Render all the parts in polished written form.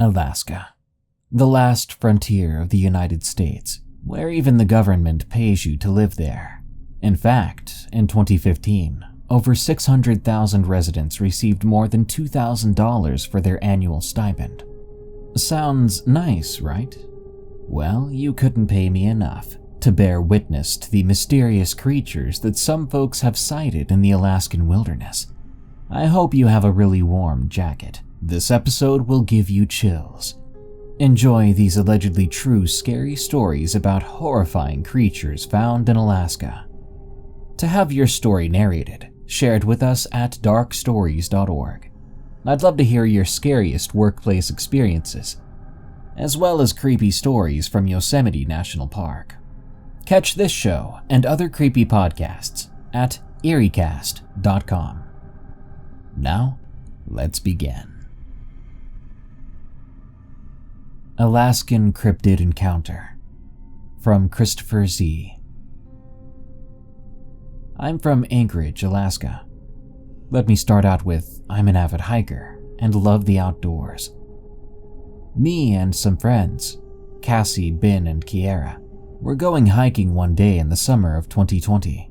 Alaska, the last frontier of the United States, where even the government pays you to live there. In fact, in 2015, over 600,000 residents received more than $2,000 for their annual stipend. Sounds nice, right? Well, you couldn't pay me enough to bear witness to the mysterious creatures that some folks have sighted in the Alaskan wilderness. I hope you have a really warm jacket. This episode will give you chills. Enjoy these allegedly true scary stories about horrifying creatures found in Alaska. To have your story narrated, share it with us at darkstories.org. I'd love to hear your scariest workplace experiences, as well as creepy stories from Yosemite National Park. Catch this show and other creepy podcasts at eeriecast.com. Now, let's begin. Alaskan Cryptid Encounter from Christopher Z. I'm from Anchorage, Alaska. Let me start out with I'm an avid hiker and love the outdoors. Me and some friends, Cassie, Ben, and Kiera, were going hiking one day in the summer of 2020.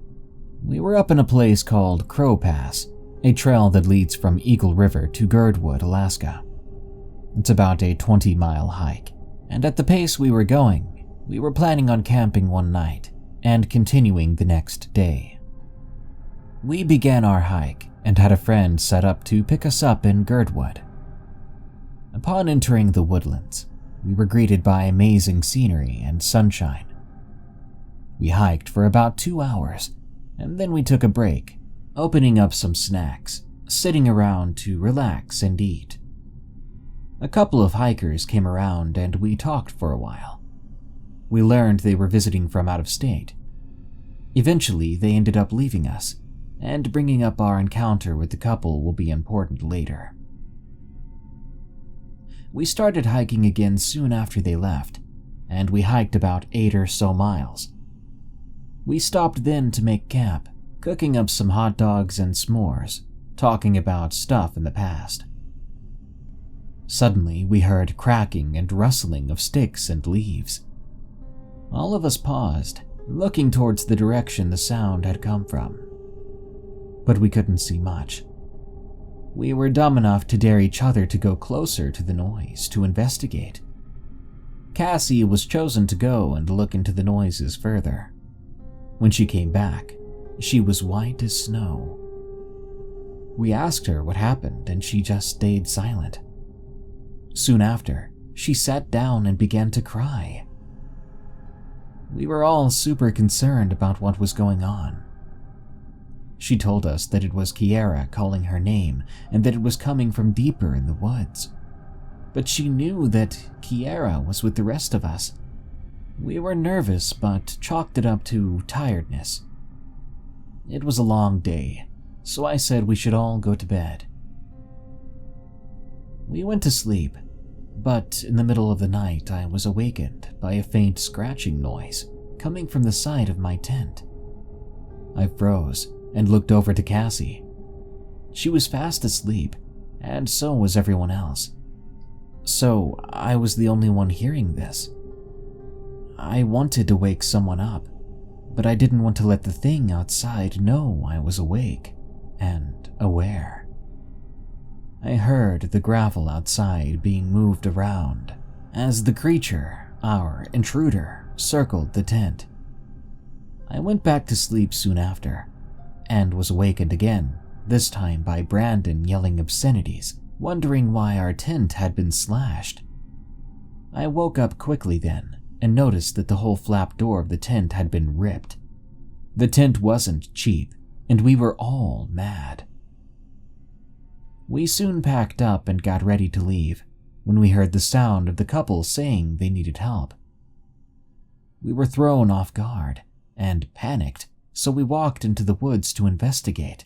We were up in a place called Crow Pass, a trail that leads from Eagle River to Girdwood, Alaska. It's about a 20-mile hike, and at the pace we were going, we were planning on camping one night and continuing the next day. We began our hike and had a friend set up to pick us up in Girdwood. Upon entering the woodlands, we were greeted by amazing scenery and sunshine. We hiked for about 2 hours, and then we took a break, opening up some snacks, sitting around to relax and eat. A couple of hikers came around and we talked for a while. We learned they were visiting from out of state. Eventually, they ended up leaving us, and bringing up our encounter with the couple will be important later. We started hiking again soon after they left, and we hiked about 8 or so miles. We stopped then to make camp, cooking up some hot dogs and s'mores, talking about stuff in the past. Suddenly, we heard cracking and rustling of sticks and leaves. All of us paused, looking towards the direction the sound had come from. But we couldn't see much. We were dumb enough to dare each other to go closer to the noise to investigate. Cassie was chosen to go and look into the noises further. When she came back, she was white as snow. We asked her what happened and she just stayed silent. Soon after, she sat down and began to cry. We were all super concerned about what was going on. She told us that it was Kiera calling her name and that it was coming from deeper in the woods. But she knew that Kiera was with the rest of us. We were nervous but chalked it up to tiredness. It was a long day, so I said we should all go to bed. We went to sleep, but in the middle of the night I was awakened by a faint scratching noise coming from the side of my tent. I froze and looked over to Cassie. She was fast asleep, and so was everyone else. So I was the only one hearing this. I wanted to wake someone up, but I didn't want to let the thing outside know I was awake and aware. I heard the gravel outside being moved around as the creature, our intruder, circled the tent. I went back to sleep soon after, and was awakened again, this time by Brandon yelling obscenities, wondering why our tent had been slashed. I woke up quickly then, and noticed that the whole flap door of the tent had been ripped. The tent wasn't cheap, and we were all mad. We soon packed up and got ready to leave, when we heard the sound of the couple saying they needed help. We were thrown off guard, and panicked, so we walked into the woods to investigate.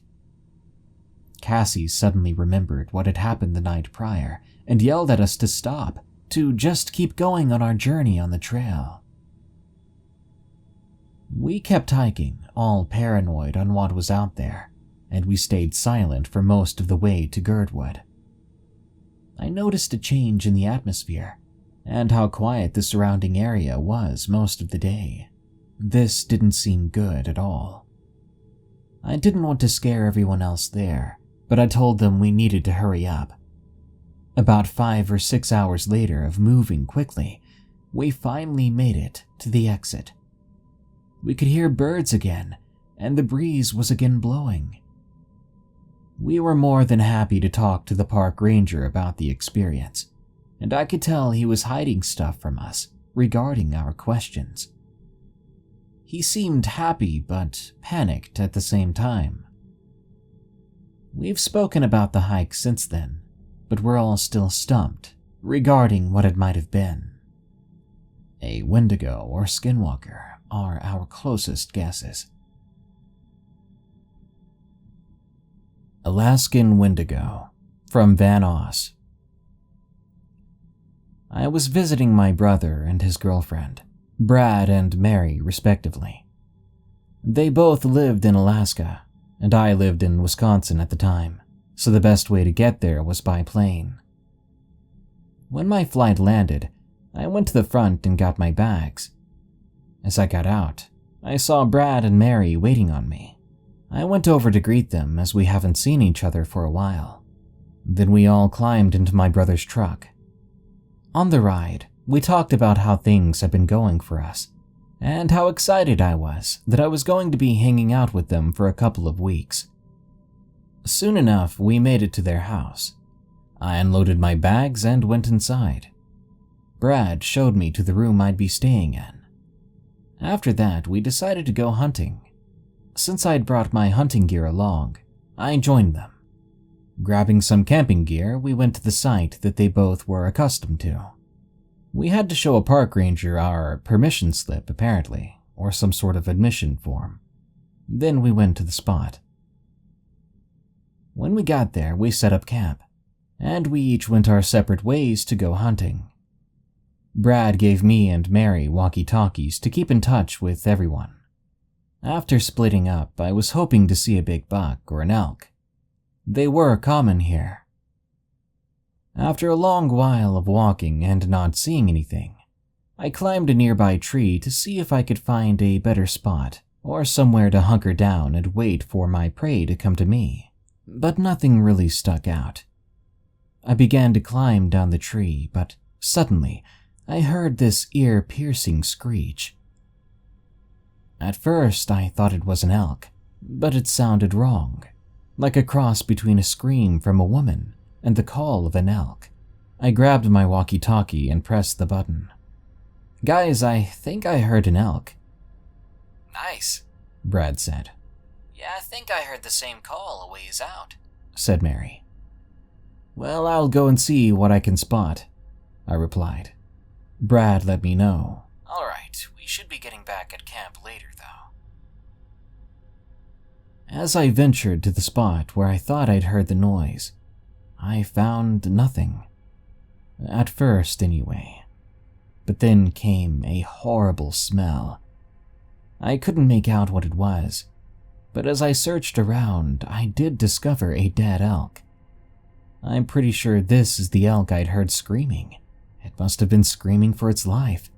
Cassie suddenly remembered what had happened the night prior, and yelled at us to stop, to just keep going on our journey on the trail. We kept hiking, all paranoid on what was out there, and we stayed silent for most of the way to Girdwood. I noticed a change in the atmosphere and how quiet the surrounding area was most of the day. This didn't seem good at all. I didn't want to scare everyone else there, but I told them we needed to hurry up. About 5 or 6 hours later of moving quickly, we finally made it to the exit. We could hear birds again, and the breeze was again blowing. We were more than happy to talk to the park ranger about the experience, and I could tell he was hiding stuff from us regarding our questions. He seemed happy but panicked at the same time. We've spoken about the hike since then, but we're all still stumped regarding what it might have been. A Wendigo or Skinwalker are our closest guesses. Alaskan Wendigo from Vanoss. I was visiting my brother and his girlfriend, Brad and Mary respectively. They both lived in Alaska, and I lived in Wisconsin at the time, so the best way to get there was by plane. When my flight landed, I went to the front and got my bags. As I got out, I saw Brad and Mary waiting on me. I went over to greet them as we haven't seen each other for a while. Then we all climbed into my brother's truck. On the ride, we talked about how things had been going for us, and how excited I was that I was going to be hanging out with them for a couple of weeks. Soon enough, we made it to their house. I unloaded my bags and went inside. Brad showed me to the room I'd be staying in. After that, we decided to go hunting. Since I'd brought my hunting gear along, I joined them. Grabbing some camping gear, we went to the site that they both were accustomed to. We had to show a park ranger our permission slip, apparently, or some sort of admission form. Then we went to the spot. When we got there, we set up camp, and we each went our separate ways to go hunting. Brad gave me and Mary walkie-talkies to keep in touch with everyone. After splitting up, I was hoping to see a big buck or an elk. They were common here. After a long while of walking and not seeing anything, I climbed a nearby tree to see if I could find a better spot or somewhere to hunker down and wait for my prey to come to me, but nothing really stuck out. I began to climb down the tree, but suddenly I heard this ear-piercing screech. At first, I thought it was an elk, but it sounded wrong, like a cross between a scream from a woman and the call of an elk. I grabbed my walkie-talkie and pressed the button. "Guys, I think I heard an elk." "Nice," Brad said. "Yeah, I think I heard the same call a ways out," said Mary. "Well, I'll go and see what I can spot," I replied. Brad let me know. "All right, we should be getting back at camp later, though." As I ventured to the spot where I thought I'd heard the noise, I found nothing. At first, anyway. But then came a horrible smell. I couldn't make out what it was, but as I searched around, I did discover a dead elk. I'm pretty sure this is the elk I'd heard screaming. It must have been screaming for its life.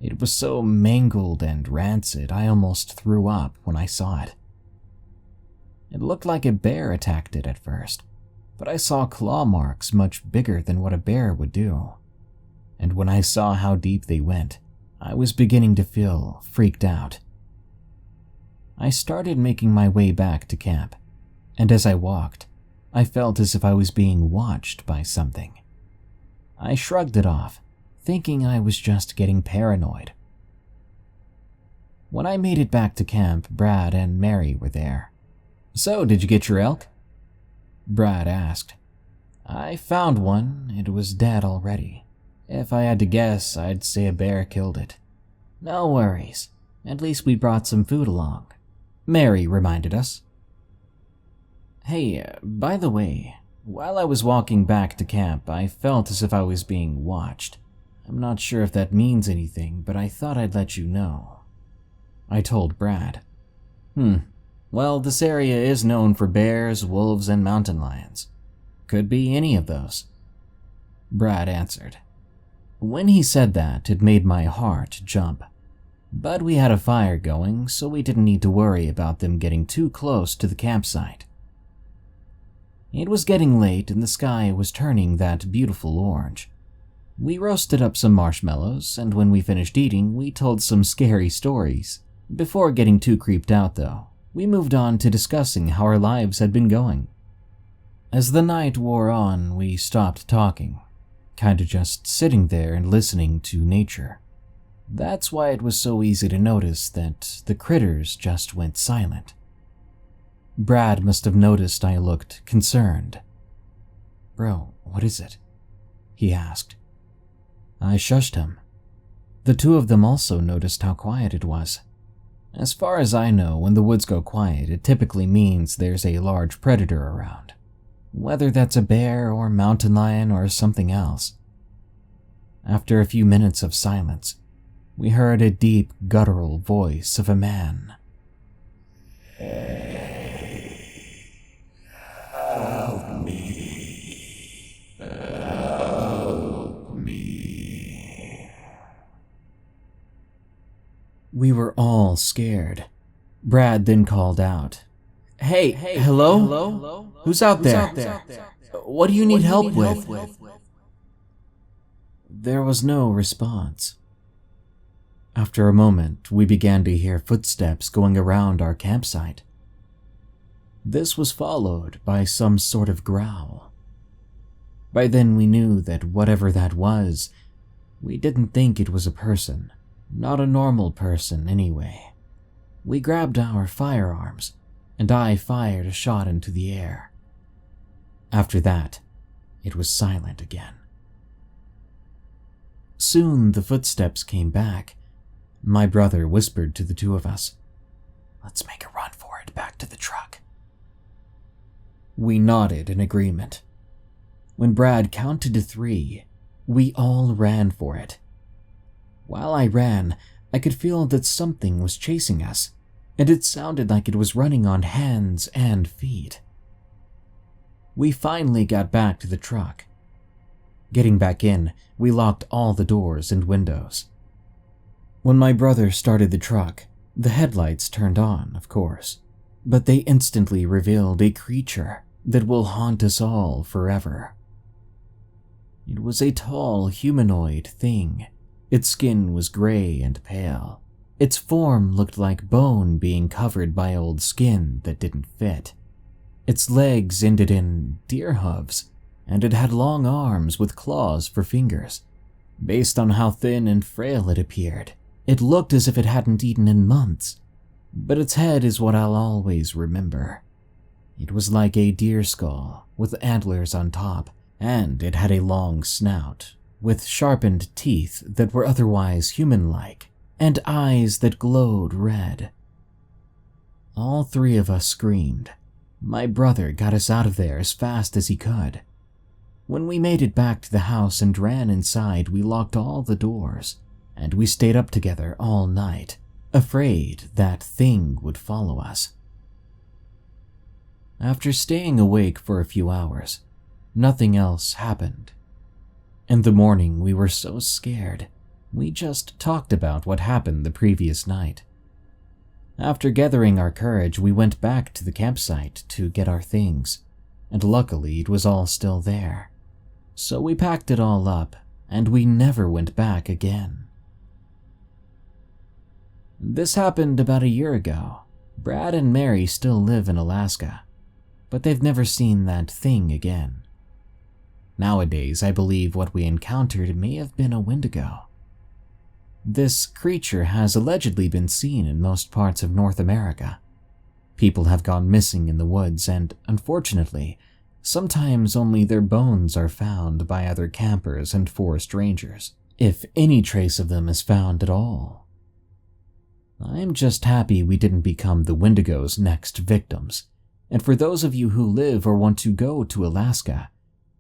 It was so mangled and rancid, I almost threw up when I saw it. It looked like a bear attacked it at first, but I saw claw marks much bigger than what a bear would do. And when I saw how deep they went, I was beginning to feel freaked out. I started making my way back to camp, and as I walked, I felt as if I was being watched by something. I shrugged it off, thinking I was just getting paranoid. When I made it back to camp, Brad and Mary were there. "So, did you get your elk?" Brad asked. "I found one. It was dead already. If I had to guess, I'd say a bear killed it." "No worries. At least we brought some food along," Mary reminded us. "Hey, by the way, while I was walking back to camp, I felt as if I was being watched. I'm not sure if that means anything, but I thought I'd let you know," I told Brad. Well, this area is known for bears, wolves, and mountain lions. Could be any of those," Brad answered. When he said that, it made my heart jump. But we had a fire going, so we didn't need to worry about them getting too close to the campsite. It was getting late and the sky was turning that beautiful orange. We roasted up some marshmallows, and when we finished eating, we told some scary stories. Before getting too creeped out, though, we moved on to discussing how our lives had been going. As the night wore on, we stopped talking, kinda just sitting there and listening to nature. That's why it was so easy to notice that the critters just went silent. Brad must have noticed I looked concerned. "Bro, what is it?" he asked. I shushed him. The two of them also noticed how quiet it was. As far as I know, when the woods go quiet, it typically means there's a large predator around. Whether that's a bear or mountain lion or something else. After a few minutes of silence, we heard a deep, guttural voice of a man. Help me. Help me. We were all scared. Brad then called out, Hey, hello? Who's out there? What do you need help with? There was no response. After a moment, we began to hear footsteps going around our campsite. This was followed by some sort of growl. By then we knew that whatever that was, we didn't think it was a person, not a normal person anyway. We grabbed our firearms, and I fired a shot into the air. After that, it was silent again. Soon the footsteps came back. My brother whispered to the two of us, "Let's make a run for it back to the truck." We nodded in agreement. When Brad counted to 3, we all ran for it. While I ran, I could feel that something was chasing us, and it sounded like it was running on hands and feet. We finally got back to the truck. Getting back in, we locked all the doors and windows. When my brother started the truck, the headlights turned on, of course, but they instantly revealed a creature that will haunt us all forever. It was a tall, humanoid thing. Its skin was gray and pale. Its form looked like bone being covered by old skin that didn't fit. Its legs ended in deer hooves, and it had long arms with claws for fingers. Based on how thin and frail it appeared, it looked as if it hadn't eaten in months, but its head is what I'll always remember. It was like a deer skull with antlers on top, and it had a long snout with sharpened teeth that were otherwise human-like and eyes that glowed red. All 3 of us screamed. My brother got us out of there as fast as he could. When we made it back to the house and ran inside, we locked all the doors, and we stayed up together all night, afraid that thing would follow us. After staying awake for a few hours, nothing else happened. In the morning, we were so scared, we just talked about what happened the previous night. After gathering our courage, we went back to the campsite to get our things, and luckily it was all still there. So we packed it all up, and we never went back again. This happened about a year ago. Brad and Mary still live in Alaska, but they've never seen that thing again. Nowadays, I believe what we encountered may have been a Wendigo. This creature has allegedly been seen in most parts of North America. People have gone missing in the woods, and unfortunately, sometimes only their bones are found by other campers and forest rangers, if any trace of them is found at all. I'm just happy we didn't become the Wendigo's next victims, and for those of you who live or want to go to Alaska,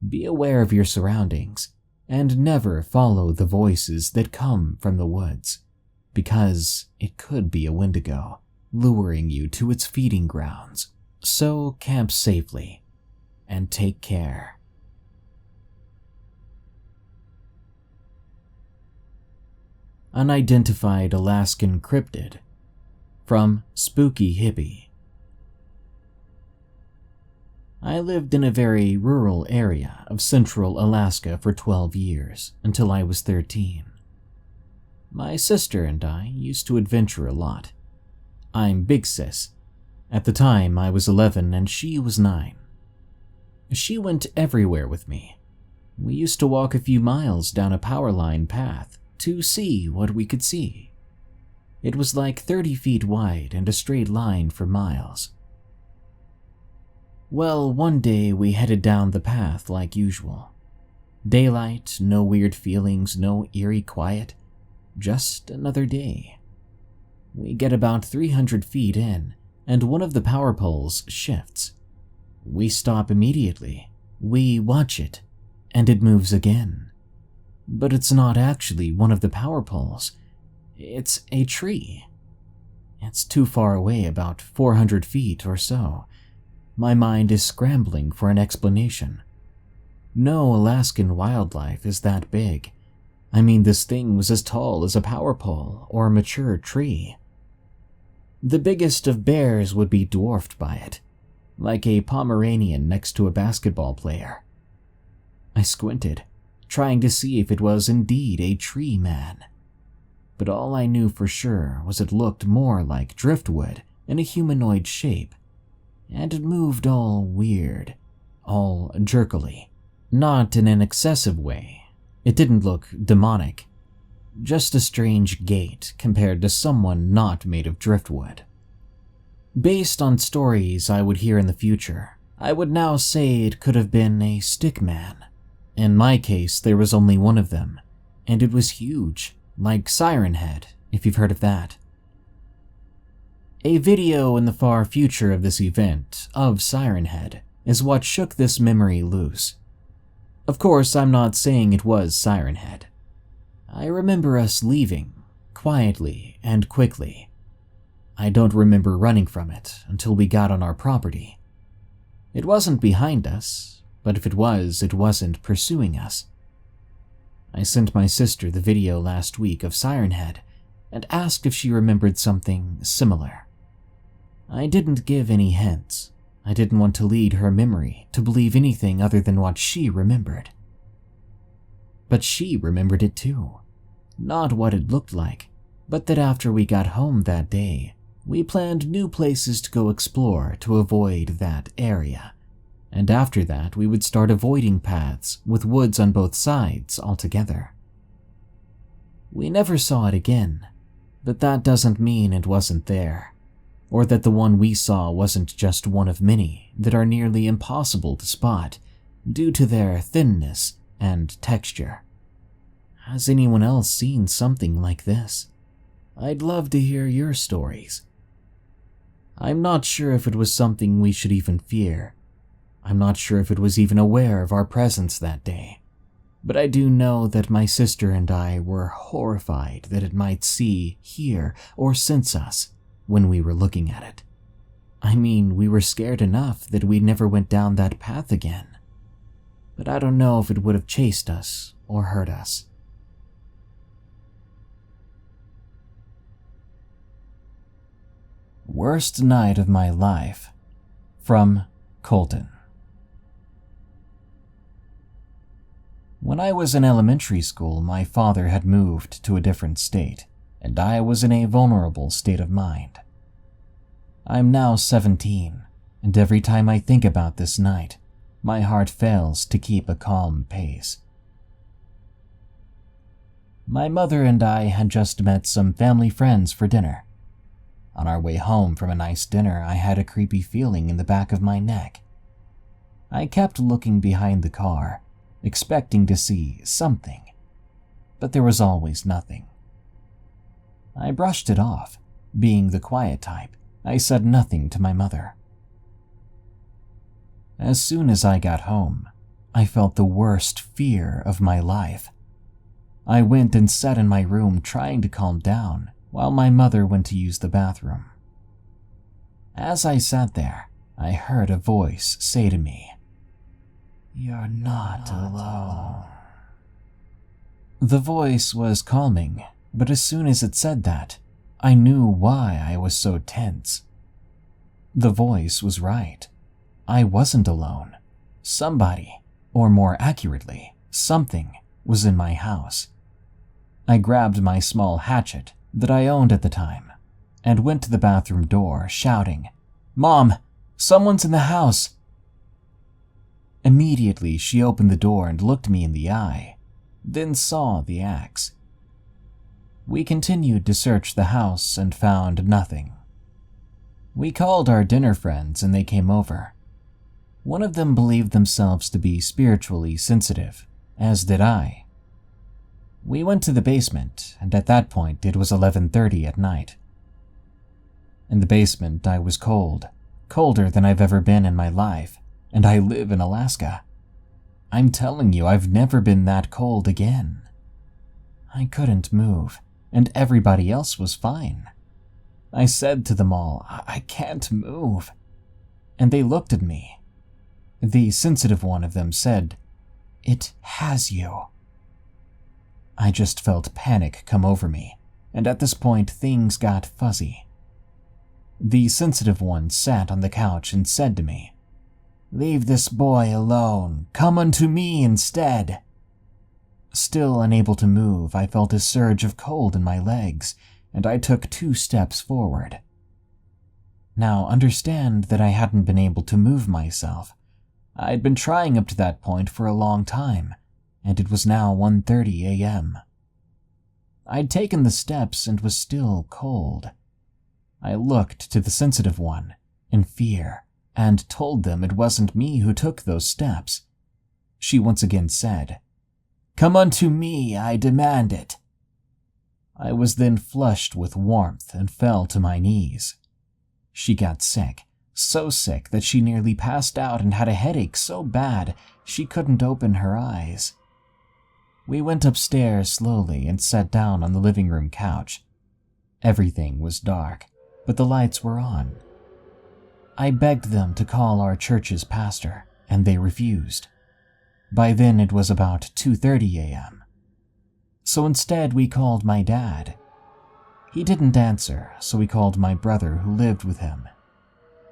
be aware of your surroundings and never follow the voices that come from the woods, because it could be a Wendigo luring you to its feeding grounds. So camp safely and take care. Unidentified Alaskan Cryptid from SpookyHippie. I lived in a very rural area of central Alaska for 12 years until I was 13. My sister and I used to adventure a lot. I'm Big Sis. At the time, I was 11 and she was 9. She went everywhere with me. We used to walk a few miles down a power line path to see what we could see. It was like 30 feet wide and a straight line for miles. Well, one day we headed down the path like usual. Daylight, no weird feelings, no eerie quiet, just another day. We get about 300 feet in, and one of the power poles shifts. We stop immediately. We watch it, and it moves again. But it's not actually one of the power poles. It's a tree. It's too far away, about 400 feet or so. My mind is scrambling for an explanation. No Alaskan wildlife is that big. I mean, this thing was as tall as a power pole or a mature tree. The biggest of bears would be dwarfed by it, like a Pomeranian next to a basketball player. I squinted, trying to see if it was indeed a tree man. But all I knew for sure was it looked more like driftwood in a humanoid shape, and it moved all weird, all jerkily. Not in an excessive way. It didn't look demonic. Just a strange gait compared to someone not made of driftwood. Based on stories I would hear in the future, I would now say it could have been a stick man. In my case, there was only one of them, and it was huge, like Siren Head, if you've heard of that. A video in the far future of this event, of Siren Head, is what shook this memory loose. Of course, I'm not saying it was Siren Head. I remember us leaving, quietly and quickly. I don't remember running from it until we got on our property. It wasn't behind us, but if it was, it wasn't pursuing us. I sent my sister the video last week of Siren Head and asked if she remembered something similar. I didn't give any hints. I didn't want to lead her memory to believe anything other than what she remembered. But she remembered it too. Not what it looked like, but that after we got home that day, we planned new places to go explore to avoid that area. And after that, we would start avoiding paths with woods on both sides altogether. We never saw it again, but that doesn't mean it wasn't there, or that the one we saw wasn't just one of many that are nearly impossible to spot due to their thinness and texture. Has anyone else seen something like this? I'd love to hear your stories. I'm not sure if it was something we should even fear. I'm not sure if it was even aware of our presence that day. But I do know that my sister and I were horrified that it might see, hear, or sense us when we were looking at it. I mean, we were scared enough that we never went down that path again. But I don't know if it would have chased us or hurt us. Worst night of my life, from Colton. When I was in elementary school, my father had moved to a different state, and I was in a vulnerable state of mind. I'm now 17, and every time I think about this night, my heart fails to keep a calm pace. My mother and I had just met some family friends for dinner. On our way home from a nice dinner, I had a creepy feeling in the back of my neck. I kept looking behind the car, expecting to see something, but there was always nothing. I brushed it off. Being the quiet type, I said nothing to my mother. As soon as I got home, I felt the worst fear of my life. I went and sat in my room trying to calm down while my mother went to use the bathroom. As I sat there, I heard a voice say to me, "You're not alone." The voice was calming, but as soon as it said that, I knew why I was so tense. The voice was right. I wasn't alone. Somebody, or more accurately, something, was in my house. I grabbed my small hatchet that I owned at the time and went to the bathroom door, shouting, "Mom, someone's in the house!" Immediately, she opened the door and looked me in the eye, then saw the axe. We continued to search the house and found nothing. We called our dinner friends and they came over. One of them believed themselves to be spiritually sensitive, as did I. We went to the basement, and at that point it was 11:30 at night. In the basement I was cold, colder than I've ever been in my life, and I live in Alaska. I'm telling you, I've never been that cold again. I couldn't move, and everybody else was fine. I said to them all, "I can't move." And they looked at me. The sensitive one of them said, "It has you." I just felt panic come over me, and at this point things got fuzzy. The sensitive one sat on the couch and said to me, "Leave this boy alone. Come unto me instead." Still unable to move, I felt a surge of cold in my legs, and I took 2 steps forward. Now understand that I hadn't been able to move myself. I'd been trying up to that point for a long time, and it was now 1:30 a.m. I'd taken the steps and was still cold. I looked to the sensitive one in fear and told them it wasn't me who took those steps. She once again said, "Come unto me, I demand it." I was then flushed with warmth and fell to my knees. She got sick, so sick that she nearly passed out and had a headache so bad she couldn't open her eyes. We went upstairs slowly and sat down on the living room couch. Everything was dark, but the lights were on. I begged them to call our church's pastor, and they refused. By then it was about 2:30 a.m. So instead we called my dad. He didn't answer, so we called my brother who lived with him.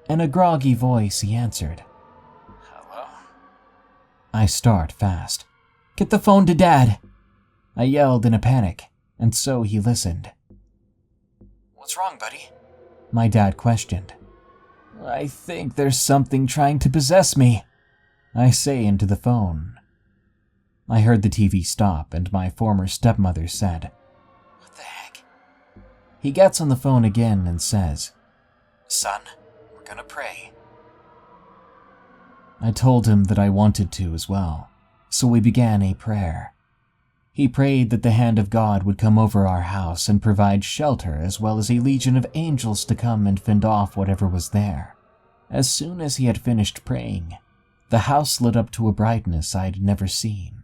In a groggy voice he answered. Hello? I start fast. "Get the phone to Dad!" I yelled in a panic, and so he listened. What's wrong, buddy? My dad questioned. "I think there's something trying to possess me," I say into the phone. I heard the TV stop and my former stepmother said, What the heck? He gets on the phone again and says, Son, we're gonna pray. I told him that I wanted to as well, so we began a prayer. He prayed that the hand of God would come over our house and provide shelter as well as a legion of angels to come and fend off whatever was there. As soon as he had finished praying, the house lit up to a brightness I'd never seen.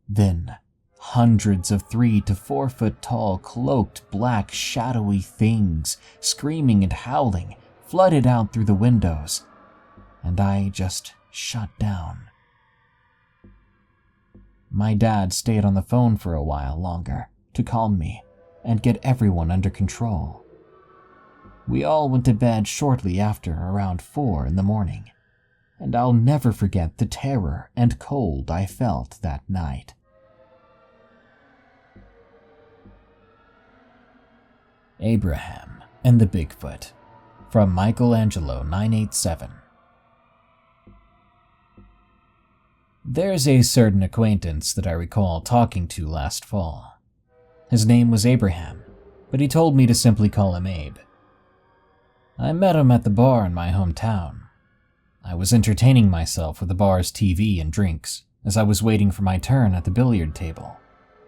Then, hundreds of 3 to 4 foot tall, cloaked, black, shadowy things, screaming and howling, flooded out through the windows, and I just shut down. My dad stayed on the phone for a while longer to calm me and get everyone under control. We all went to bed shortly after, around 4 in the morning, and I'll never forget the terror and cold I felt that night. Abraham and the Bigfoot, from Michelangelo 987. There's a certain acquaintance that I recall talking to last fall. His name was Abraham, but he told me to simply call him Abe. I met him at the bar in my hometown. I was entertaining myself with the bar's TV and drinks as I was waiting for my turn at the billiard table,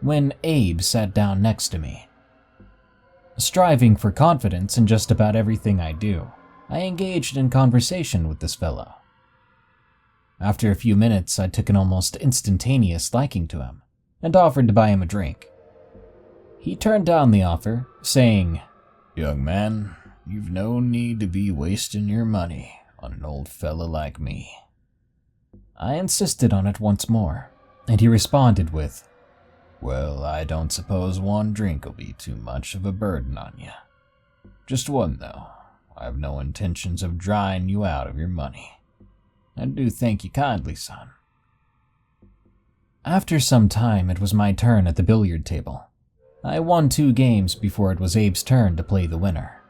when Abe sat down next to me. Striving for confidence in just about everything I do, I engaged in conversation with this fellow. After a few minutes, I took an almost instantaneous liking to him and offered to buy him a drink. He turned down the offer, saying, "Young man, you've no need to be wasting your money on an old fella like me." I insisted on it once more, and he responded with, Well, I don't suppose one drink'll be too much of a burden on you. Just one, though. I have no intentions of drying you out of your money. I do thank you kindly, son. After some time, it was my turn at the billiard table. I won 2 games before it was Abe's turn to play the winner.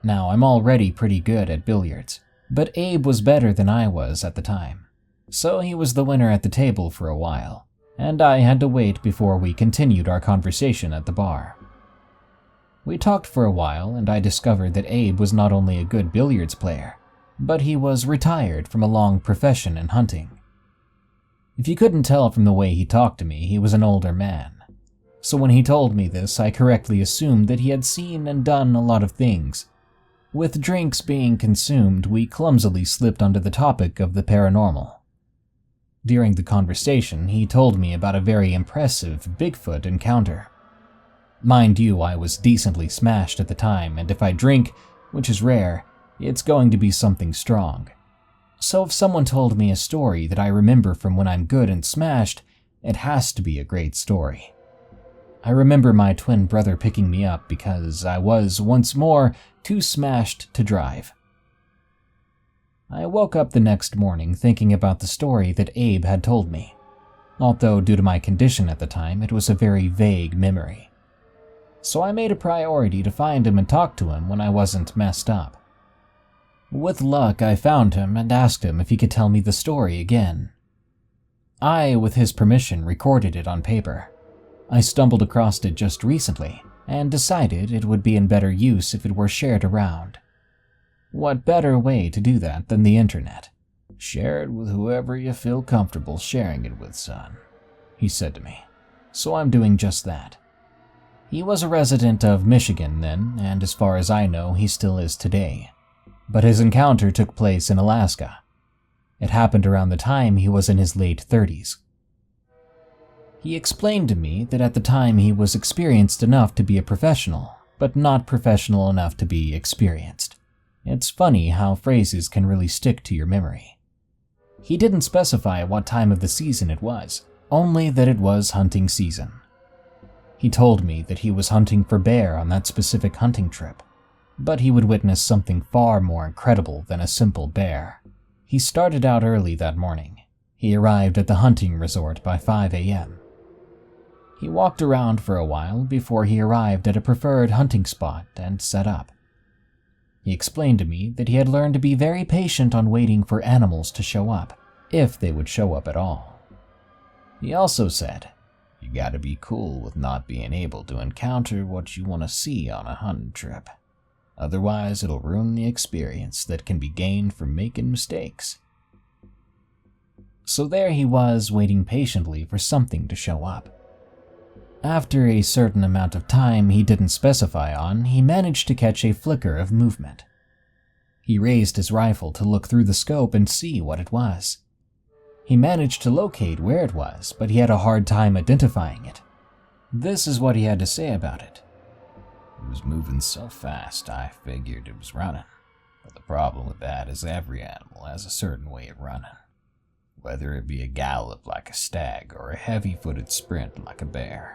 Now, I'm already pretty good at billiards, but Abe was better than I was at the time, so he was the winner at the table for a while, and I had to wait before we continued our conversation at the bar. We talked for a while, and I discovered that Abe was not only a good billiards player, but he was retired from a long profession in hunting. If you couldn't tell from the way he talked to me, he was an older man. So when he told me this, I correctly assumed that he had seen and done a lot of things. With drinks being consumed, we clumsily slipped onto the topic of the paranormal. During the conversation, he told me about a very impressive Bigfoot encounter. Mind you, I was decently smashed at the time, and if I drink, which is rare, it's going to be something strong. So if someone told me a story that I remember from when I'm good and smashed, it has to be a great story. I remember my twin brother picking me up because I was, once more, too smashed to drive. I woke up the next morning thinking about the story that Abe had told me, although due to my condition at the time, it was a very vague memory. So I made a priority to find him and talk to him when I wasn't messed up. With luck, I found him and asked him if he could tell me the story again. I, with his permission, recorded it on paper. I stumbled across it just recently and decided it would be in better use if it were shared around. What better way to do that than the internet? Share it with whoever you feel comfortable sharing it with, son, he said to me. So I'm doing just that. He was a resident of Michigan then, and as far as I know, he still is today. But his encounter took place in Alaska. It happened around the time he was in his late 30s. He explained to me that at the time he was experienced enough to be a professional, but not professional enough to be experienced. It's funny how phrases can really stick to your memory. He didn't specify what time of the season it was, only that it was hunting season. He told me that he was hunting for bear on that specific hunting trip, but he would witness something far more incredible than a simple bear. He started out early that morning. He arrived at the hunting resort by 5 a.m. He walked around for a while before he arrived at a preferred hunting spot and set up. He explained to me that he had learned to be very patient on waiting for animals to show up, if they would show up at all. He also said, "You gotta be cool with not being able to encounter what you want to see on a hunting trip. Otherwise, it'll ruin the experience that can be gained from making mistakes." So there he was, waiting patiently for something to show up. After a certain amount of time he didn't specify on, he managed to catch a flicker of movement. He raised his rifle to look through the scope and see what it was. He managed to locate where it was, but he had a hard time identifying it. This is what he had to say about it. "It was moving so fast, I figured it was running. But the problem with that is every animal has a certain way of running. Whether it be a gallop like a stag or a heavy-footed sprint like a bear.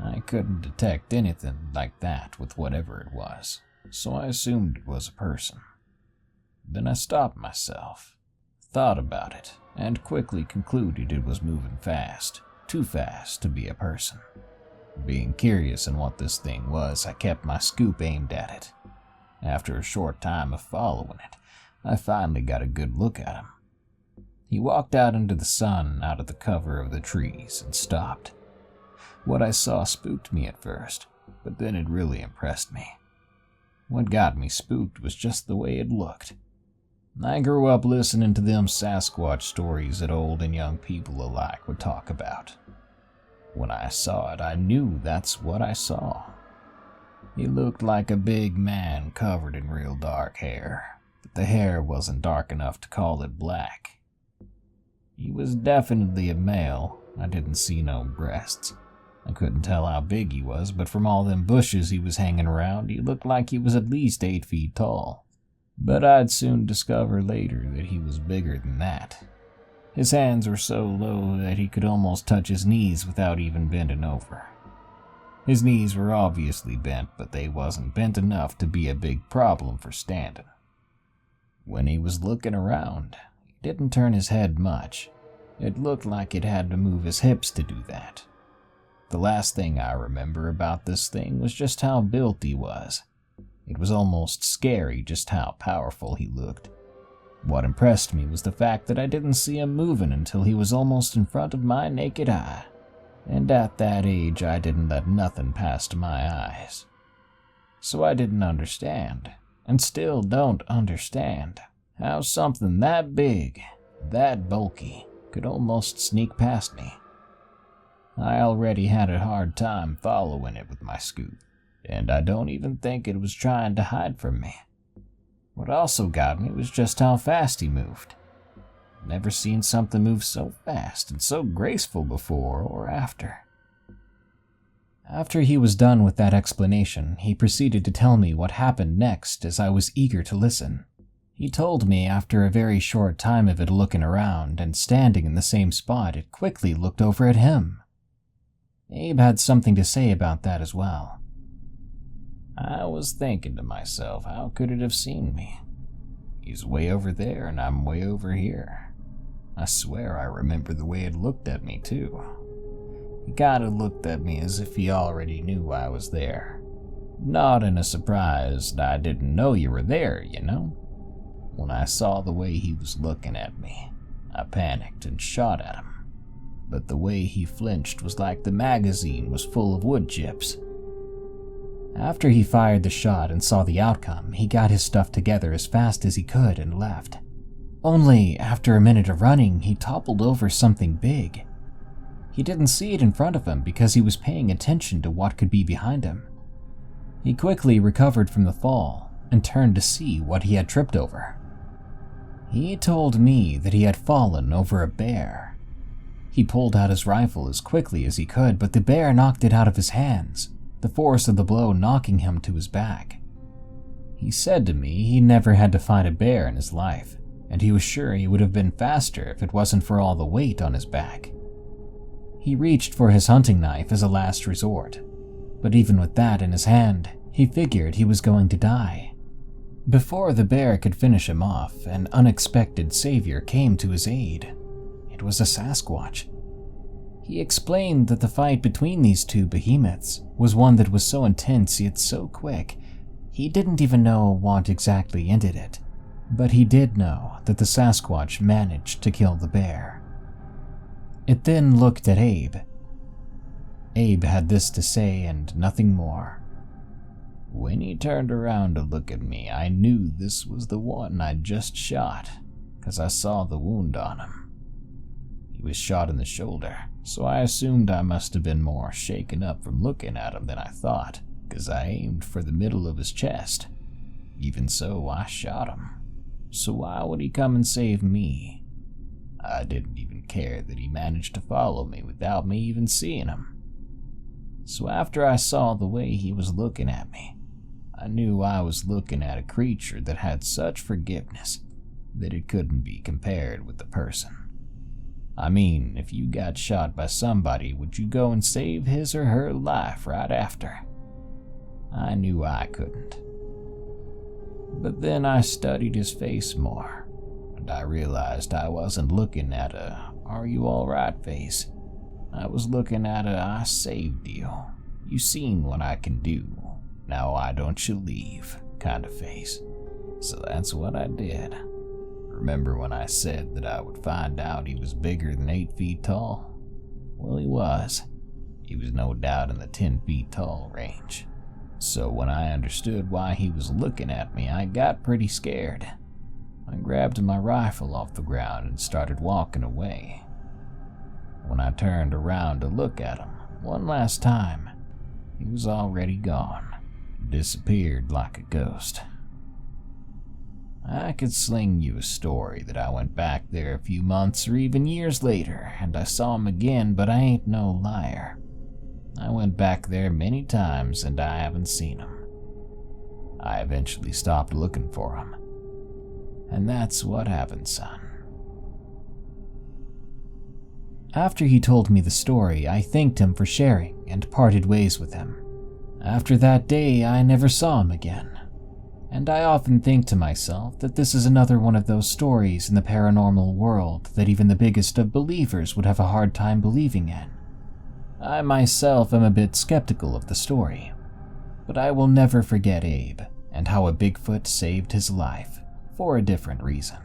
I couldn't detect anything like that with whatever it was, so I assumed it was a person. Then I stopped myself, thought about it, and quickly concluded it was moving fast, too fast to be a person. Being curious in what this thing was, I kept my scoop aimed at it. After a short time of following it, I finally got a good look at him. He walked out into the sun out of the cover of the trees and stopped. What I saw spooked me at first, but then it really impressed me. What got me spooked was just the way it looked. I grew up listening to them Sasquatch stories that old and young people alike would talk about. When I saw it, I knew that's what I saw. He looked like a big man covered in real dark hair, but the hair wasn't dark enough to call it black. He was definitely a male. I didn't see no breasts. I couldn't tell how big he was, but from all them bushes he was hanging around, he looked like he was at least 8 feet tall. But I'd soon discover later that he was bigger than that. His hands were so low that he could almost touch his knees without even bending over. His knees were obviously bent, but they wasn't bent enough to be a big problem for standing. When he was looking around, he didn't turn his head much. It looked like it had to move his hips to do that. The last thing I remember about this thing was just how built he was. It was almost scary just how powerful he looked. What impressed me was the fact that I didn't see him moving until he was almost in front of my naked eye. And at that age, I didn't let nothing past my eyes. So I didn't understand, and still don't understand, how something that big, that bulky, could almost sneak past me. I already had a hard time following it with my scoop, and I don't even think it was trying to hide from me. What also got me was just how fast he moved. Never seen something move so fast and so graceful before or after. After he was done with that explanation, he proceeded to tell me what happened next as I was eager to listen. He told me after a very short time of it looking around and standing in the same spot, it quickly looked over at him. Abe had something to say about that as well. I was thinking to myself, how could it have seen me? He's way over there and I'm way over here. I swear I remember the way it looked at me too. He kinda looked at me as if he already knew I was there. Not in a surprise that I didn't know you were there, you know? When I saw the way he was looking at me, I panicked and shot at him. But the way he flinched was like the magazine was full of wood chips. After he fired the shot and saw the outcome, he got his stuff together as fast as he could and left. Only after a minute of running, he toppled over something big. He didn't see it in front of him because he was paying attention to what could be behind him. He quickly recovered from the fall and turned to see what he had tripped over. He told me that he had fallen over a bear. He pulled out his rifle as quickly as he could, but the bear knocked it out of his hands, the force of the blow knocking him to his back. He said to me he never had to fight a bear in his life, and he was sure he would have been faster if it wasn't for all the weight on his back. He reached for his hunting knife as a last resort, but even with that in his hand, he figured he was going to die. Before the bear could finish him off, an unexpected savior came to his aid. It was a Sasquatch. He explained that the fight between these two behemoths was one that was so intense yet so quick, he didn't even know what exactly ended it. But he did know that the Sasquatch managed to kill the bear. It then looked at Abe. Abe had this to say and nothing more. When he turned around to look at me, I knew this was the one I'd just shot, because I saw the wound on him. He was shot in the shoulder, so I assumed I must have been more shaken up from looking at him than I thought, because I aimed for the middle of his chest. Even so, I shot him. So why would he come and save me? I didn't even care that he managed to follow me without me even seeing him. So after I saw the way he was looking at me, I knew I was looking at a creature that had such forgiveness that it couldn't be compared with the person. I mean, if you got shot by somebody, would you go and save his or her life right after? I knew I couldn't. But then I studied his face more, and I realized I wasn't looking at a "are you alright" face. I was looking at a "I saved you. You seen what I can do. Now why don't you leave" kind of face. So that's what I did. Remember when I said that I would find out he was bigger than 8 feet tall? Well, he was. He was no doubt in the 10 feet tall range. So when I understood why he was looking at me, I got pretty scared. I grabbed my rifle off the ground and started walking away. When I turned around to look at him one last time, he was already gone, disappeared like a ghost. I could sling you a story that I went back there a few months or even years later and I saw him again, but I ain't no liar. I went back there many times and I haven't seen him. I eventually stopped looking for him. And that's what happened, son. After he told me the story, I thanked him for sharing and parted ways with him. After that day, I never saw him again. And I often think to myself that this is another one of those stories in the paranormal world that even the biggest of believers would have a hard time believing in. I myself am a bit skeptical of the story, but I will never forget Abe and how a Bigfoot saved his life for a different reason.